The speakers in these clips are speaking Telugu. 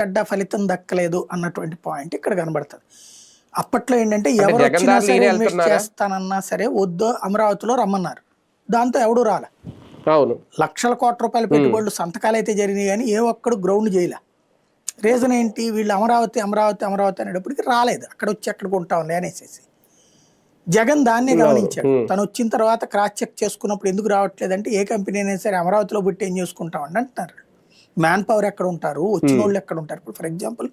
చెడ్డ ఫలితం దక్కలేదు అన్నటువంటి పాయింట్ ఇక్కడ కనబడుతుంది. అప్పట్లో ఏంటంటే అంటే ఎవరు జగన్ వచ్చినా దారిలో సరే ఈయన ఇన్వెస్ట్ వెళ్తున్నారా? చేస్తానన్నా సరే వద్దు అమరావతిలో రమ్మన్నారు. దాంతో ఎవడు రాలే. అవును. లక్షల కోట్ల రూపాయల పెట్టుబడులు సంతకాలు అయితే జరిగినాయి కానీ ఏ ఒక్కడు గ్రౌండ్ చేయలే. రీజన్ ఏంటి? వీళ్ళు అమరావతి అమరావతి అమరావతి అనేటప్పటికి రాలేదు. అక్కడ వచ్చి ఎక్కడికి ఉంటాంలే అనేసి జగన్ దాన్నే గమనించాడు. తను వచ్చిన తర్వాత క్రాస్ చెక్ చేసుకున్నప్పుడు ఎందుకు రావట్లేదంటే ఏ కంపెనీ అయినా సరే అమరావతిలో పెట్టి ఏం చేసుకుంటామండి అంటున్నారు. మ్యాన్ పవర్ ఎక్కడ ఉంటారు, వచ్చిన వాళ్ళు ఎక్కడ ఉంటారు. ఇప్పుడు ఫర్ ఎగ్జాంపుల్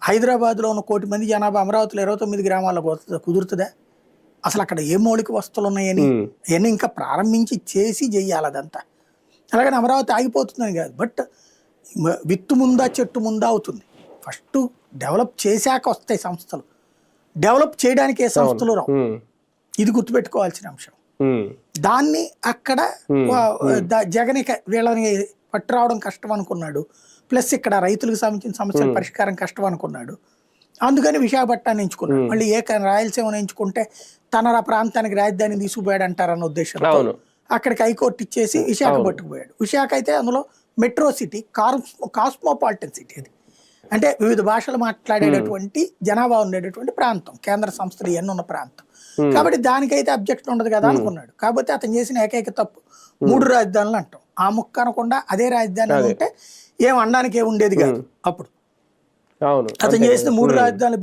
హైదరాబాద్లో ఉన్న 1 కోటి మంది జనాభా అమరావతిలో 29 గ్రామాల్లో కుదురుతుందా? అసలు అక్కడ ఏ మౌలిక వస్తువులు ఉన్నాయని అవన్నీ ఇంకా ప్రారంభించి చేసి చెయ్యాలి అదంతా. అలాగని అమరావతి ఆగిపోతుందని కాదు, బట్ విత్తు ముందా చెట్టు ముందా అవుతుంది. ఫస్ట్ డెవలప్ చేశాక వస్తాయి సంస్థలు. డెవలప్ చేయడానికి ఏ సంస్థలు రావు. ఇది గుర్తుపెట్టుకోవాల్సిన అంశం. దాన్ని అక్కడ జగన్ వీళ్ళని పట్టు రావడం కష్టం అనుకున్నాడు. ప్లస్ ఇక్కడ రైతులకు సంబంధించిన సమస్యల పరిష్కారం కష్టం అనుకున్నాడు. అందుకని విశాఖపట్నాన్ని ఎంచుకున్నాడు. మళ్ళీ రాయలసీమను ఎంచుకుంటే తన ప్రాంతానికి రాజధాని తీసుకుపోయాడు అంటారన్న ఉద్దేశంతో అక్కడికి హైకోర్టు ఇచ్చేసి విశాఖ పట్టుకుపోయాడు. విశాఖ అయితే అందులో మెట్రో సిటీ, కాస్మోపాలిటన్ సిటీ. అది అంటే వివిధ భాషలు మాట్లాడేటటువంటి జనాభా ఉండేటటువంటి ప్రాంతం, కేంద్ర సంస్థలు ఇవన్నీ ఉన్న ప్రాంతం. కాబట్టి దానికైతే అబ్జెక్షన్ ఉండదు కదా అనుకున్నాడు. కాకపోతే అతను చేసిన ఏకైక తప్పు 3 రాజధానులు అంటాం. ఆ ముక్క అనకుండా అదే రాజధాని ఉంటే ఏం అనడానికి ఏమి ఉండేది కాదు. అప్పుడు అతను చేసిన 3 రాజధానులు